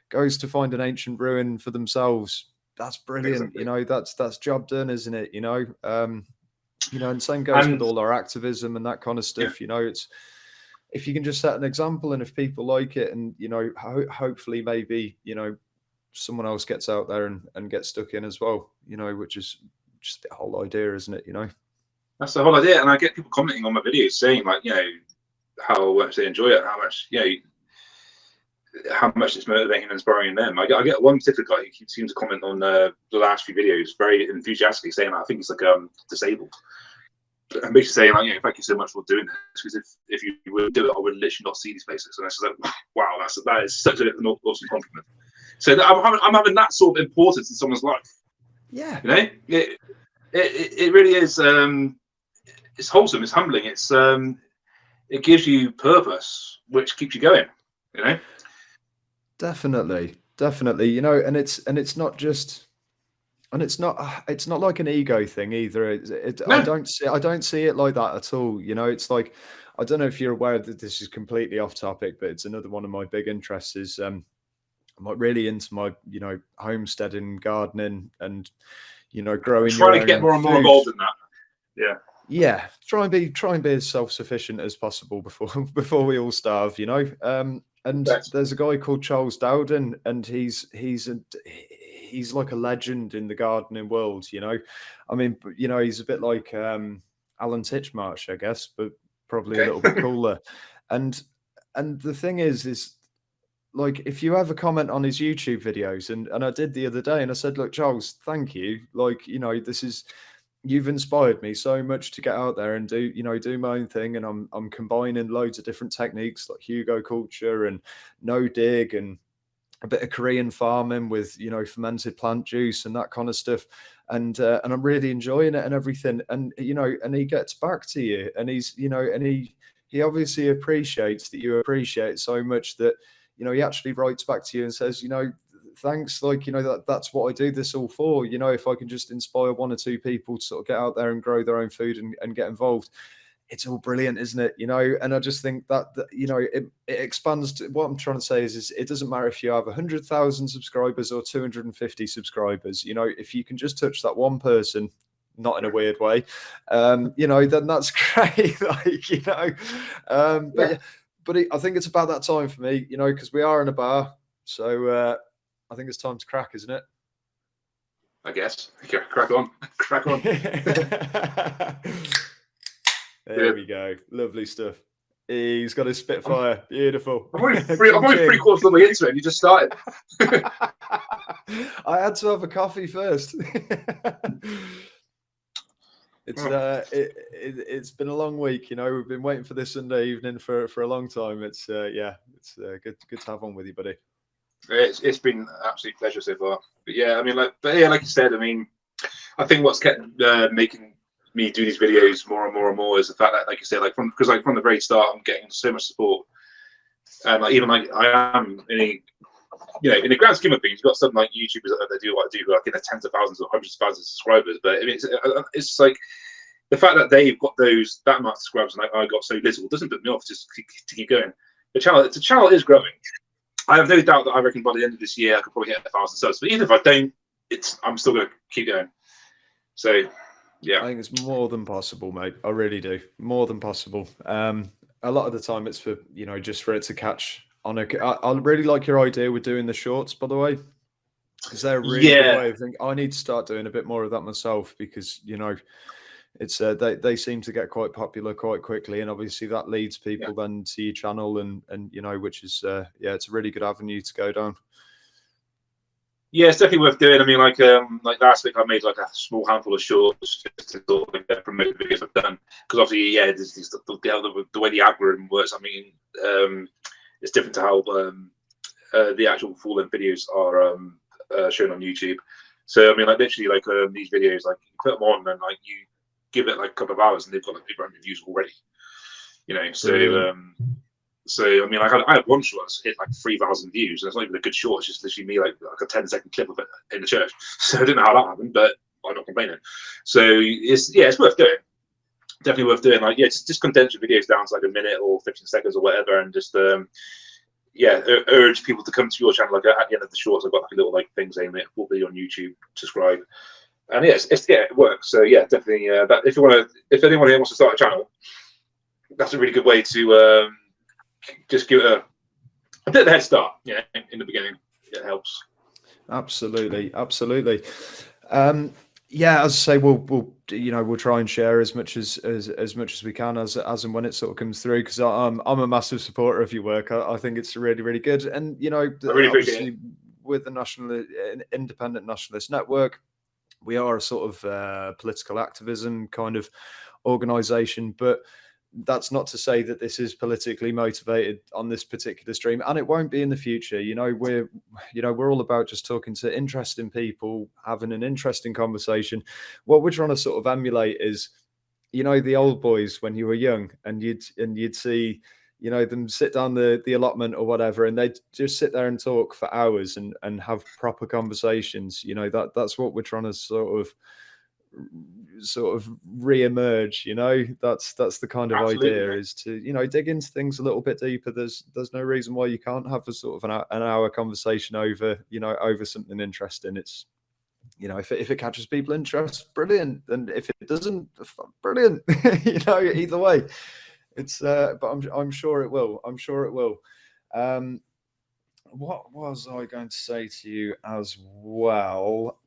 goes to find an ancient ruin for themselves, that's brilliant. Exactly. That's job done, isn't it? And same goes with all our activism and that kind of stuff. It's, if you can just set an example, and if people like it, and hopefully maybe someone else gets out there and gets stuck in as well, which is just the whole idea, isn't it? That's the whole idea. And I get people commenting on my videos saying, like, how much they enjoy it, how much it's motivating and inspiring them. I get one particular guy who seems to comment on the last few videos very enthusiastically, saying, I think he's like disabled. I'm basically saying, like, thank you so much for doing this, because if you would do it, I would literally not see these places. And it's like, wow, that is such an awesome compliment. So I'm having that sort of importance in someone's life. Yeah, it really is. It's wholesome. It's humbling. It's it gives you purpose, which keeps you going. Definitely. And it's not just. And it's not like an ego thing either. No. I don't see it like that at all. It's like, I don't know if you're aware that this is completely off topic, but it's another one of my big interests is I'm like really into my homesteading, gardening, and growing. I'm trying to get more and more involved in that. Yeah. Try and be as self-sufficient as possible before we all starve. And there's a guy called Charles Dowden, and he's like a legend in the gardening world. I mean, he's a bit like Alan Titchmarsh, I guess, but probably a little bit cooler. And the thing is like, if you ever comment on his YouTube videos, and I did the other day, and I said, look, Charles, thank you. Like, you've inspired me so much to get out there and do my own thing. And I'm combining loads of different techniques like Hugo culture and no dig and a bit of Korean farming with, fermented plant juice and that kind of stuff. And I'm really enjoying it and everything. And, and he gets back to you, and he's, and he obviously appreciates that you appreciate it so much that, he actually writes back to you and says, thanks, like, that's what I do this all for. If I can just inspire one or two people to sort of get out there and grow their own food and get involved, it's all brilliant, isn't it? And I just think that it expands to, what I'm trying to say is it doesn't matter if you have 100,000 subscribers or 250 subscribers. If you can just touch that one person, not in a weird way, then that's great. But I think it's about that time for me, because we are in a bar. So I think it's time to crack, isn't it? I guess. Crack on. There we go. Lovely stuff. He's got his Spitfire. Beautiful. I'm only 3/4 of the way into it, and you just started. I had to have a coffee first. It's been a long week. We've been waiting for this Sunday evening for a long time. It's good to have on with you, buddy. It's been an absolute pleasure so far. But yeah, I mean, like you said, I mean, I think what's kept making me do these videos more and more and more is the fact that, like you said, from the very start, I'm getting so much support, and even I am only you know, in the grand scheme of things, you've got some like YouTubers that do what they do, like in the tens of thousands or hundreds of thousands of subscribers. But I mean, it's like the fact that they've got that much subscribers and I got so little doesn't put me off just to keep going. The channel is growing. I have no doubt that I reckon by the end of this year I could probably hit 1,000 subs. But even if I don't, I'm still going to keep going. So, yeah. I think it's more than possible, mate. I really do. More than possible. A lot of the time it's for, you know, just for it to catch on I really like your idea with doing the shorts, by the way, because they're a really good way of thinking. I need to start doing a bit more of that myself because, you know, it's they seem to get quite popular quite quickly, and obviously that leads people then to your channel and you know, which is it's a really good avenue to go down. Yeah, it's definitely worth doing. I mean, like last week I made like a small handful of shorts just to sort of like, promote the videos I've done, because obviously there's the way the algorithm works. I mean, it's different to how the actual full-length videos are shown on YouTube. So I mean, like literally, like these videos, like you put them on and like you give it like a couple of hours and they've got like 800 views already. You know, so so I mean, like I had one short that's hit like 3,000 views, and it's not even a good short. It's just literally me like a 10-second clip of it in the church. So I don't know how that happened, but I'm not complaining. So it's worth doing. Definitely worth doing. Like just condense your videos down to like a minute or 15 seconds or whatever, and just urge people to come to your channel. Like at the end of the shorts, I've got like a little like thing saying that will be on YouTube, subscribe, and it works. So yeah, definitely. That if anyone here wants to start a channel, that's a really good way to just give it a bit of a head start. Yeah, in the beginning, it helps. Absolutely. Yeah, as I say, we'll try and share as much as we can as and when it sort of comes through, because I'm a massive supporter of your work. I think it's really, really good, and you know, obviously with the Independent Nationalist Network, we are a sort of political activism kind of organisation, but that's not to say that this is politically motivated on this particular stream, and it won't be in the future. You know, we're all about just talking to interesting people, having an interesting conversation. What we're trying to sort of emulate is, you know, the old boys when you were young, and you'd see, you know, them sit down the allotment or whatever, and they'd just sit there and talk for hours and have proper conversations. You know, that's what we're trying to sort of re-emerge. You know, that's the kind of idea, is to, you know, dig into things a little bit deeper. There's no reason why you can't have a sort of an hour conversation over something interesting. It's, you know, if it catches people interest, brilliant, and if it doesn't, brilliant. You know, either way, it's but I'm sure it will. What was I going to say to you as well?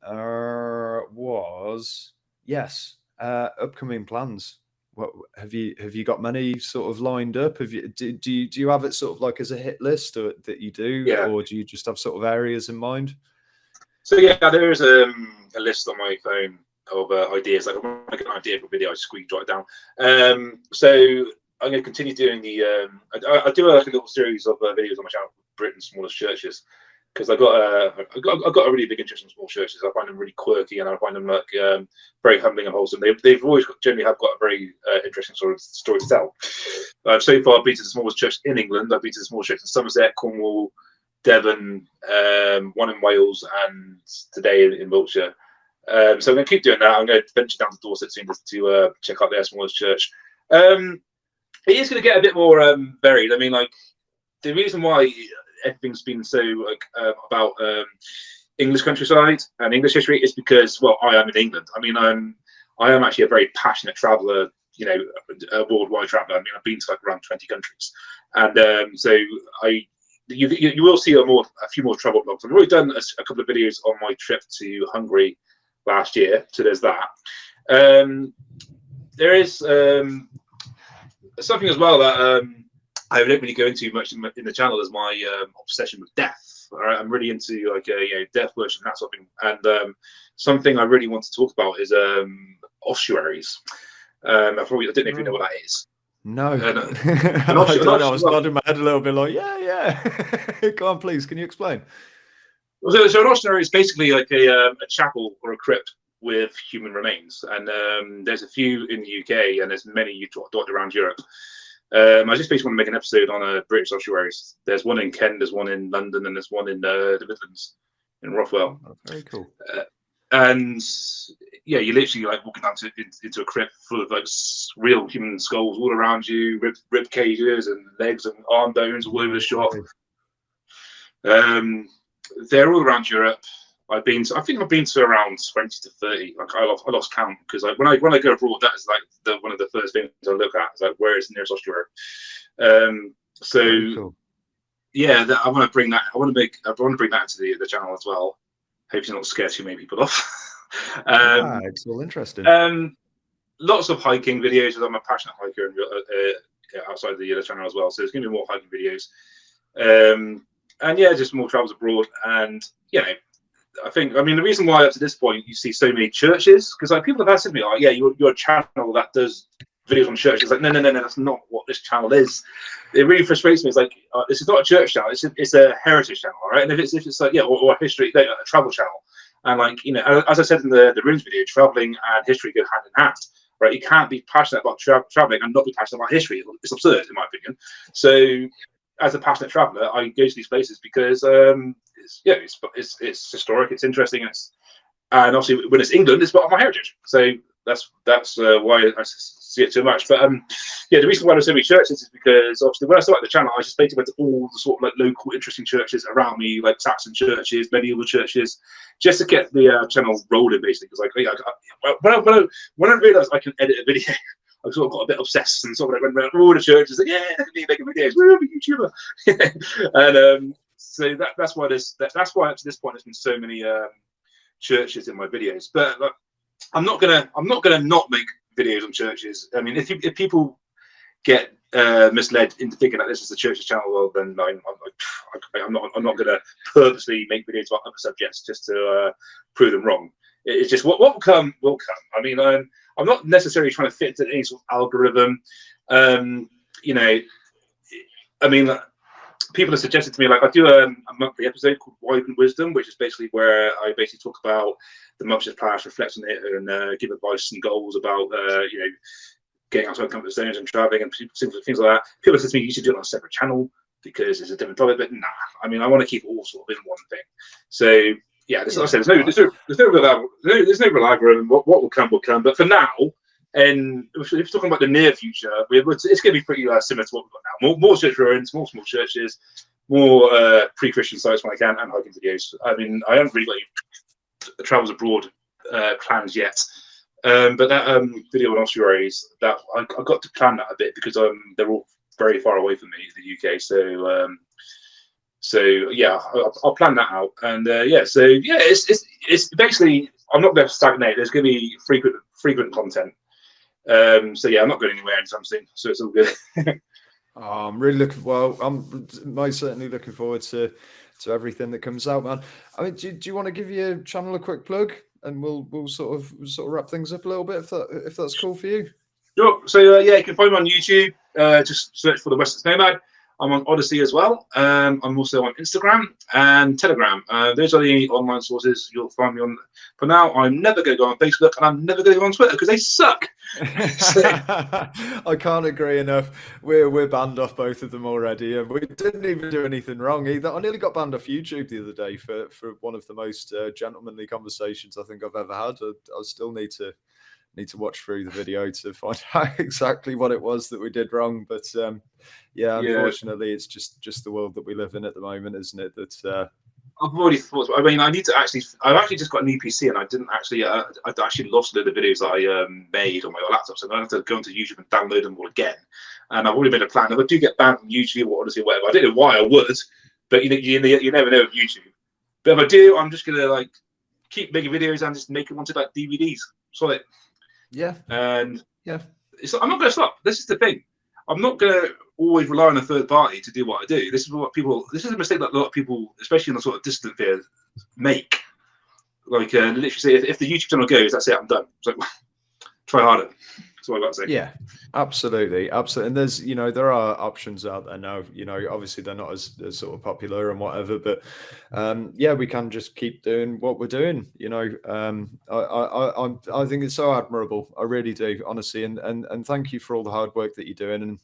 Upcoming plans. What have you got many sort of lined up? Do you have it sort of like as a hit list, or that you do, or do you just have sort of areas in mind? So yeah, there is a list on my phone of ideas. Like when I get an idea for a video, I squeeze jot it down. So I'm going to continue doing the. I do like a little series of videos on my channel, Britain's Smallest Churches, because I've got a really big interest in small churches. I find them really quirky, and I find them like very humbling and wholesome. They've always generally have got a very interesting sort of story to tell. So far, I've been to the smallest church in England. I've been to the smallest church in Somerset, Cornwall, Devon, one in Wales, and today in Wiltshire. So I'm going to keep doing that. I'm going to venture down to Dorset soon to check out their smallest church. It is going to get a bit more varied. I mean, like, the reason why everything's been so like about English countryside and English history is because, well, I am in England. I mean, I am actually a very passionate traveller. You know, a worldwide traveller. I mean, I've been to like around 20 countries, and so you will see a few more travel blogs. I've already done a couple of videos on my trip to Hungary last year, so there's that. There is something as well that I don't really go into much in the channel, is my obsession with death. All right, I'm really into like death worship and that sort of thing. And something I really want to talk about is ossuaries. I don't know if you know what that is. No. I was nodding my head a little bit like, yeah. Go on, please. Can you explain? So an ossuary is basically like a chapel or a crypt with human remains, and there's a few in the UK, and there's many dotted around Europe. I just basically want to make an episode on British ossuaries. There's one in Kent, there's one in London, and there's one in the Midlands in Rothwell. Oh, very cool. And yeah, you're literally like walking down into a crypt full of like real human skulls all around you, rib cages and legs and arm bones all over the shop. They're all around Europe. I think I've been to around 20 to 30. Like I lost count, because like when I go abroad, that is like one of the first things I look at. Is like, where is the nearest ossuary? Cool. Yeah, I want to bring that. I want to bring that into the channel as well. Hope to not scare too many people off. It's all interesting. Lots of hiking videos. I'm a passionate hiker outside the channel as well, so there's going to be more hiking videos. And yeah, just more travels abroad. And you know, I mean, the reason why up to this point you see so many churches, because like people have asked me like, yeah, you're a channel that does videos on churches. Like, no, that's not what this channel is. It really frustrates me. It's like, this is not a church channel. It's a heritage channel, right? And if it's like, yeah, or a history, a travel channel. And like, you know, as I said in the runes video, traveling and history go hand in hand, right? You can't be passionate about traveling and not be passionate about history. It's absurd, in my opinion. So, as a passionate traveler, I go to these places because it's historic, it's interesting, and obviously when it's England, it's part of my heritage. So that's why I see it so much. But yeah, the reason why there's so many churches is because obviously when I started the channel, I just basically went to all the sort of like local interesting churches around me, like Saxon churches, medieval churches, just to get the channel rolling, basically. Because when I realised I can edit a video, I sort of got a bit obsessed and sort of went around all the churches like, yeah, look at me making videos, we're a YouTuber. And so that's why up to this point there's been so many churches in my videos. But I'm not gonna not make videos on churches. I mean, if people get misled into thinking that this is the church's channel, well, then I'm not gonna purposely make videos about other subjects just to prove them wrong. It's just what will come will come. I mean, I'm not necessarily trying to fit into any sort of algorithm. You know, I mean, people have suggested to me, like, I do a monthly episode called Wise and Wisdom, which is basically where I basically talk about the month's just past, reflect on it, and give advice and goals about, you know, getting outside comfort zones and traveling and things like that. People said to me, you should do it on a separate channel because it's a different topic, but nah. I mean, I want to keep it all sort of in one thing. So yeah, like I said, there's no real algorithm. What will come will come. But for now, and if we're talking about the near future, it's going to be pretty similar to what we've got now. More church ruins, more small churches, more pre-Christian sites when I can, and hiking videos. I mean, I haven't really got any travels abroad plans yet. But that video on ossuaries, that I got to plan that a bit because they're all very far away from me, the UK. So yeah, I'll plan that out. And it's basically, I'm not going to stagnate. There's going to be frequent content. So yeah, I'm not going anywhere anytime soon. So it's all good. I'm really I'm most certainly looking forward to everything that comes out, man. I mean, do you want to give your channel a quick plug, and we'll sort of wrap things up a little bit if that's cool for you? Sure. So yeah, you can find me on YouTube. Just search for the Wessex Nomad. I'm on Odyssey as well. I'm also on Instagram and Telegram. Those are the online sources you'll find me on. For now, I'm never going to go on Facebook, and I'm never going to go on Twitter because they suck. I can't agree enough. We're banned off both of them already, and we didn't even do anything wrong either. I nearly got banned off YouTube the other day for one of the most gentlemanly conversations I think I've ever had. I still need to watch through the video to find out exactly what it was that we did wrong. But yeah, unfortunately, it's just the world that we live in at the moment, isn't it? That I've already thought. I mean, I've actually just got an EPC, and I didn't actually. I actually lost the videos that I made on my laptop, so I have to go onto YouTube and download them all again. And I've already made a plan. If I do get banned from YouTube or Odyssey or whatever, I don't know why I would, but you never know with YouTube. But if I do, I'm just gonna like keep making videos and just make them onto like DVDs. So yeah, and yeah, I'm not gonna stop. This is the thing. I'm not gonna always rely on a third party to do what I do. This is a mistake that a lot of people, especially in the sort of distant field, make. Like literally say, if the YouTube channel goes, that's it, I'm done. It's like, try harder. That's what I got to say. Yeah, absolutely. And there's, there are options out there now. Obviously they're not as sort of popular and whatever, but yeah, we can just keep doing what we're doing. I think it's so admirable. I really do, honestly. And thank you for all the hard work that you're doing. And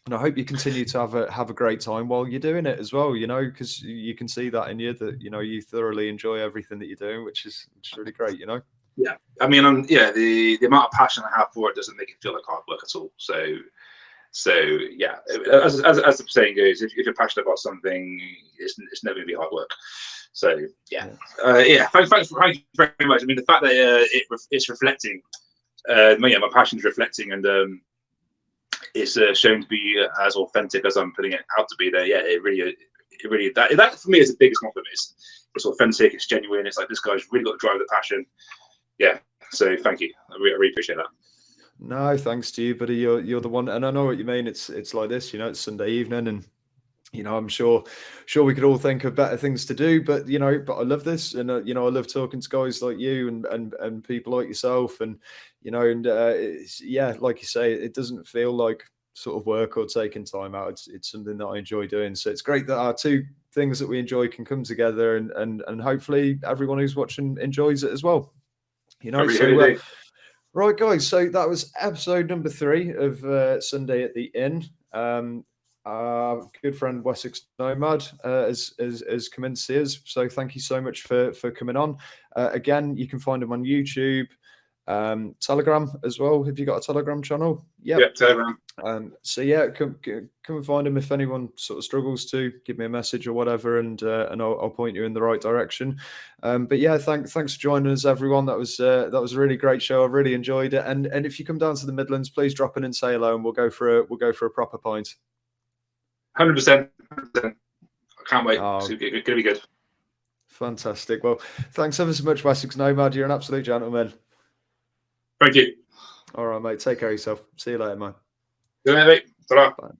And I hope you continue to have a great time while you're doing it as well, you know, because you can see that in you, that, you know, you thoroughly enjoy everything that you're doing, which is really great, you know. Yeah, I mean, the amount of passion I have for it doesn't make it feel like hard work at all. So yeah, as the saying goes, if you're passionate about something, it's never going to be hard work. So yeah. Thanks very much. I mean, the fact that it's reflecting, my passion's reflecting, and it's shown to be as authentic as I'm putting it out to be. There, yeah, it really that for me is the biggest compliment. It's authentic, it's genuine. It's like, this guy's really got the drive, the passion. Yeah, so thank you. I really appreciate that. No, thanks to you, buddy. You're the one, and I know what you mean. It's like this, you know. It's Sunday evening, and you know, I'm sure we could all think of better things to do, but you know, but I love this, and you know, I love talking to guys like you and people like yourself, and you know, and yeah, like you say, it doesn't feel like sort of work or taking time out. It's something that I enjoy doing. So it's great that our two things that we enjoy can come together, and hopefully everyone who's watching enjoys it as well. You know, so right, guys. So that was episode number 3 of Sunday at the Inn. Our good friend Wessex Nomad has come in to see us. So thank you so much for coming on. Again, you can find him on YouTube, Telegram as well. Have you got a Telegram channel? Yep. Yeah, Telegram. So yeah, come and find him. If anyone sort of struggles to, give me a message or whatever, and I'll point you in the right direction. But yeah, thanks for joining us, everyone. That was a really great show. I really enjoyed it. And if you come down to the Midlands, please drop in and say hello, and we'll go for a proper pint. 100%. I can't wait. It's going to be good. Fantastic. Well, thanks ever so much, Wessex Nomad. You're an absolute gentleman. Thank you. All right, mate. Take care of yourself. See you later, mate. Good night, mate. Ta-ra. Bye.